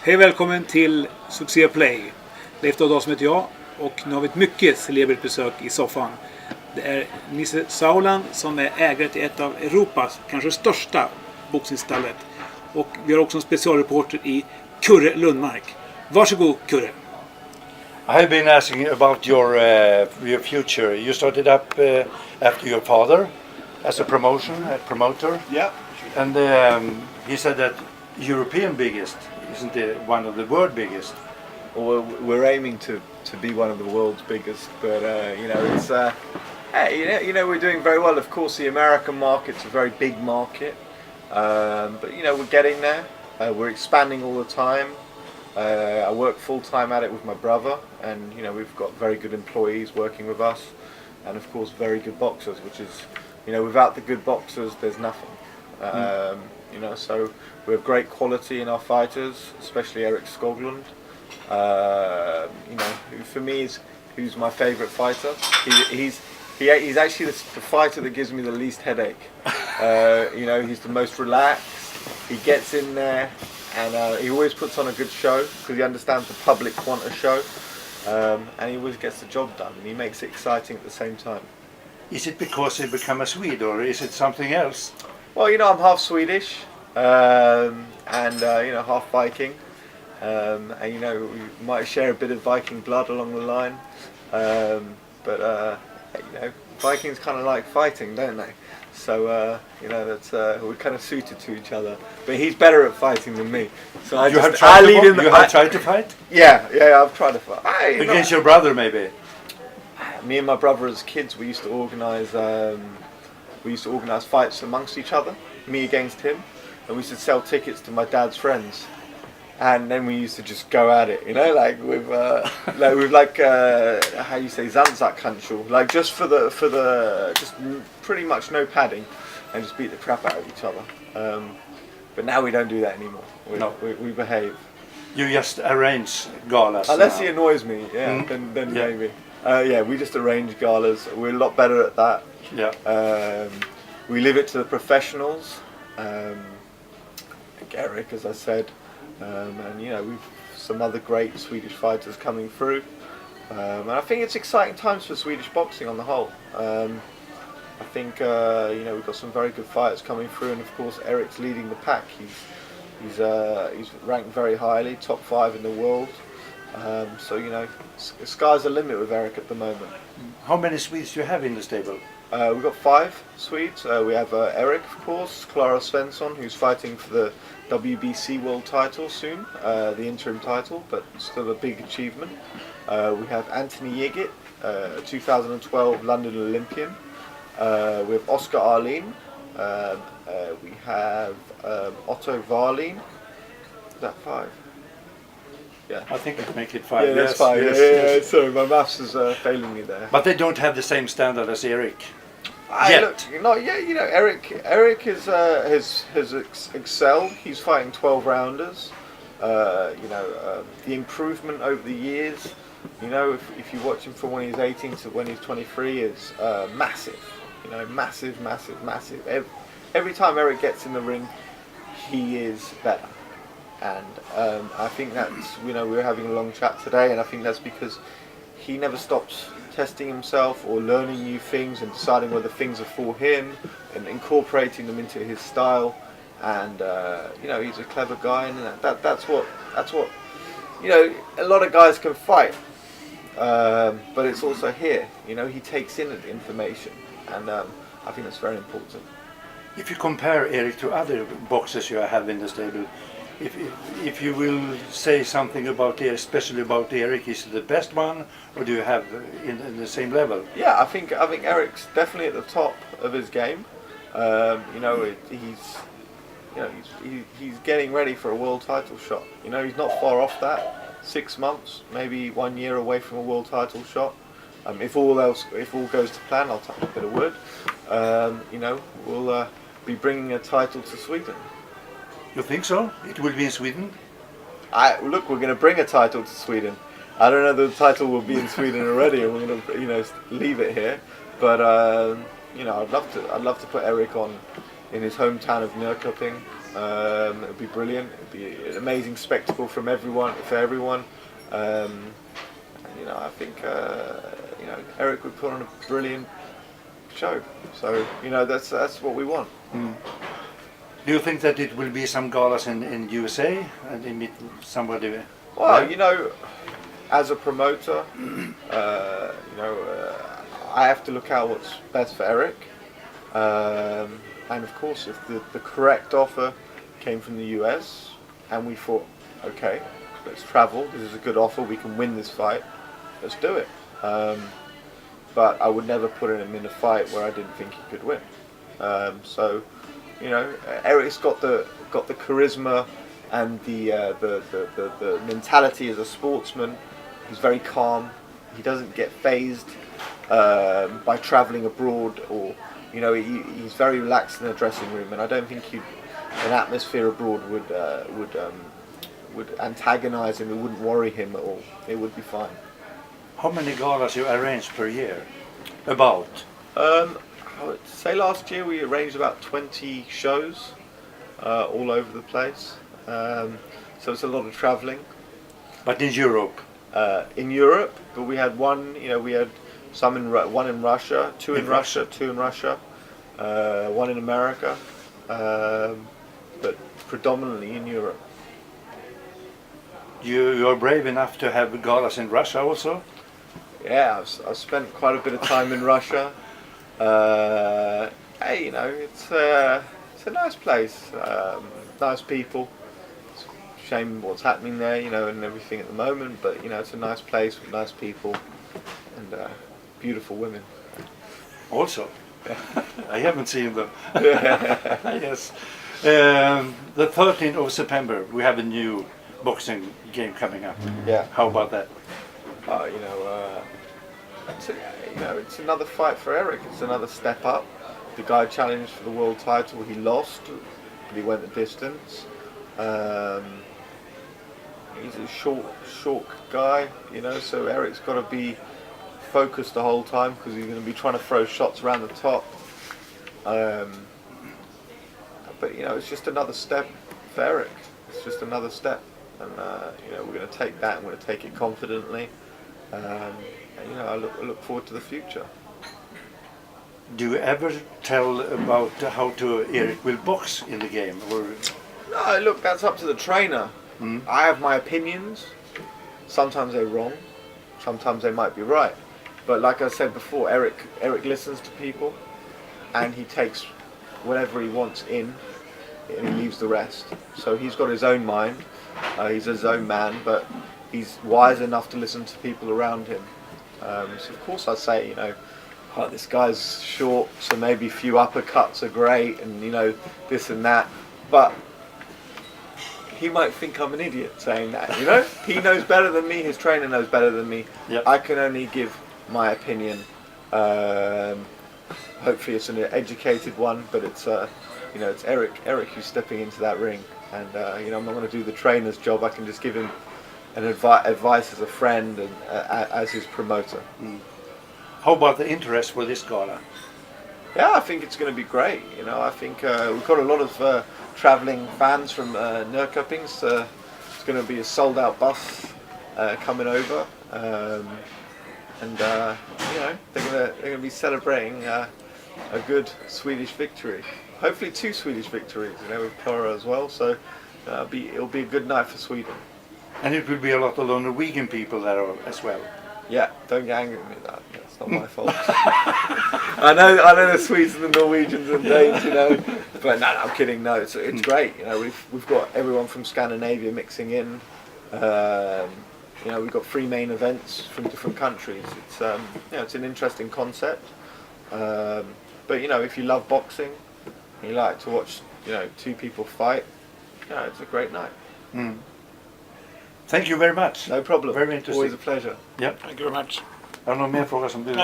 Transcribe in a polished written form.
Hej välkommen till Succé Play. Leif Dahldahl heter jag och nu har vi ett mycket celebert besök i soffan. Det är Nisse Sauerland som är ägare till ett av Europas kanske största boxningsstallet. Och vi har också en specialreporter i Kurre Lundmark. Varsågod Kurre. I've been asking about your future. You started up after your father as a promoter. Yeah. And he said that European biggest isn't it one of the world biggest. Well, we're aiming to be one of the world's biggest, but it's hey, we're doing very well. Of course, the American market's a very big market, but we're getting there. We're expanding all the time. I work full time at it with my brother, and we've got very good employees working with us, and of course very good boxers. Which is, without the good boxers, there's nothing. So we have great quality in our fighters, especially Eric Skoglund. Who for me who's my favourite fighter. He's actually the fighter that gives me the least headache. He's the most relaxed. He gets in there, and he always puts on a good show because he understands the public want a show, and he always gets the job done. And he makes it exciting at the same time. Is it because he become a Swede, or is it something else? Well, I'm half Swedish, and half Viking. We might share a bit of Viking blood along the line, but Vikings kind of like fighting, don't they? So that's we're kind of suited to each other. But he's better at fighting than me. So You have tried to fight? Yeah, I've tried to fight. Against your brother, maybe? Me and my brother, as kids, we used to organise fights amongst each other, me against him, and we used to sell tickets to my dad's friends. And then we used to just go at it, with how you say Zanzak-Handschuh, like just for the just pretty much no padding, and just beat the crap out of each other. But now we don't do that anymore. We behave. You just arrange galas. Unless now. he annoys me, then yeah. Maybe. We just arrange galas. We're a lot better at that. Yeah. We leave it to the professionals. Like Eric, as I said. We've some other great Swedish fighters coming through, and I think it's exciting times for Swedish boxing on the whole. I think we've got some very good fighters coming through, and of course Eric's leading the pack. He's ranked very highly, top 5 in the world. The sky's the limit with Eric at the moment. How many Swedes do you have in the stable? We've got 5 Swedes. We have Eric, of course, Clara Svensson, who's fighting for the WBC world title soon, the interim title, but still a big achievement. We have Anthony Yigit, 2012 London Olympian. We have Oscar Arlin. We have Otto Varlin. Is that 5? Yeah. I think I make it 5. Yeah, that's 5. Yes. Sorry, my maths is failing me there. But they don't have the same standard as Eric. Eric has excelled. He's fighting 12 rounders. The improvement over the years. If you watch him from when he's 18 to when he's 23, is massive. Massive. Every time Eric gets in the ring, he is better. And I think that's, we were having a long chat today, and I think that's because he never stops testing himself or learning new things and deciding whether things are for him and incorporating them into his style. And he's a clever guy, and that's what a lot of guys can fight, but it's also here. He takes in the information, and I think that's very important. If you compare Eric to other boxers you have in the stable, if you will say something about Eric, especially about Eric, is he the best one, or do you have in the same level? Yeah, I think Eric's definitely at the top of his game. He's getting ready for a world title shot. He's not far off that. 6 months, maybe 1 year away from a world title shot. If all goes to plan, I'll touch a bit of wood. We'll be bringing a title to Sweden. You think so? It will be in Sweden? We're going to bring a title to Sweden. I don't know if the title will be in Sweden already, and we're going to, leave it here. But I'd love to put Eric on in his hometown of Norrköping. It would be brilliant. It would be an amazing spectacle from everyone, for everyone. And, I think Eric would put on a brilliant show. So that's what we want. Do you think that it will be some galas in USA and they meet somebody? Well, as a promoter, I have to look out what's best for Eric. And of course, if the correct offer came from the US and we thought, okay, let's travel, this is a good offer, we can win this fight, let's do it. But I would never put him in a fight where I didn't think he could win. Eric's got the charisma and the mentality as a sportsman. He's very calm. He doesn't get phased by travelling abroad, or he's very relaxed in the dressing room. And I don't think an atmosphere abroad would antagonise him. It wouldn't worry him at all. It would be fine. How many galas you arrange per year? About? I would say last year we arranged about 20 shows all over the place. So it's a lot of travelling. But in Europe? In Europe, but we had one. We had one in Russia, two in Russia, one in America, but predominantly in Europe. You're brave enough to have galas in Russia also? Yeah, I've spent quite a bit of time in Russia. Hey, it's a nice place, nice people. It's a shame what's happening there, and everything at the moment. But it's a nice place with nice people and beautiful women. Also, I haven't seen them. Yes. The 13th of September, we have a new boxing game coming up. Yeah. How about that? It's another fight for Eric. It's another step up. The guy challenged for the world title. He lost, but he went the distance. He's a short guy, so Eric's got to be focused the whole time because he's going to be trying to throw shots around the top. But it's just another step for Eric. It's just another step, and we're going to take that and we're going to take it confidently. I look forward to the future. Do you ever tell about how Eric will box in the game? Or? No, look, that's up to the trainer. I have my opinions. Sometimes they're wrong. Sometimes they might be right. But like I said before, Eric listens to people, and he takes whatever he wants in, and he leaves the rest. So he's got his own mind. He's his own man, but he's wise enough to listen to people around him. So of course I say, this guy's short, so maybe a few uppercuts are great, and this and that. But he might think I'm an idiot saying that. He knows better than me. His trainer knows better than me. Yep. I can only give my opinion. Hopefully it's an educated one, but it's it's Eric who's stepping into that ring, and I'm not going to do the trainer's job. I can just give him an advice as a friend and as his promoter. How about the interest for this gala? Yeah, I think it's going to be great. I think we've got a lot of travelling fans from Nürköping. It's going to be a sold-out bus coming over, and they're going to be celebrating a good Swedish victory. Hopefully 2 Swedish victories, with Clara as well. So it'll be a good night for Sweden. And it will be a lot of Norwegian people there as well. Yeah, don't get angry at me. That's not my fault. I know the Swedes and the Norwegians and Danes, but no, I'm kidding. No, it's great. We've got everyone from Scandinavia mixing in. We've got 3 main events from different countries. It's it's an interesting concept. But if you love boxing, and you like to watch 2 people fight, it's a great night. Thank you very much. No problem. Very interesting. Always a pleasure. Yep. Thank you very much. Har du någon mer fråga som du...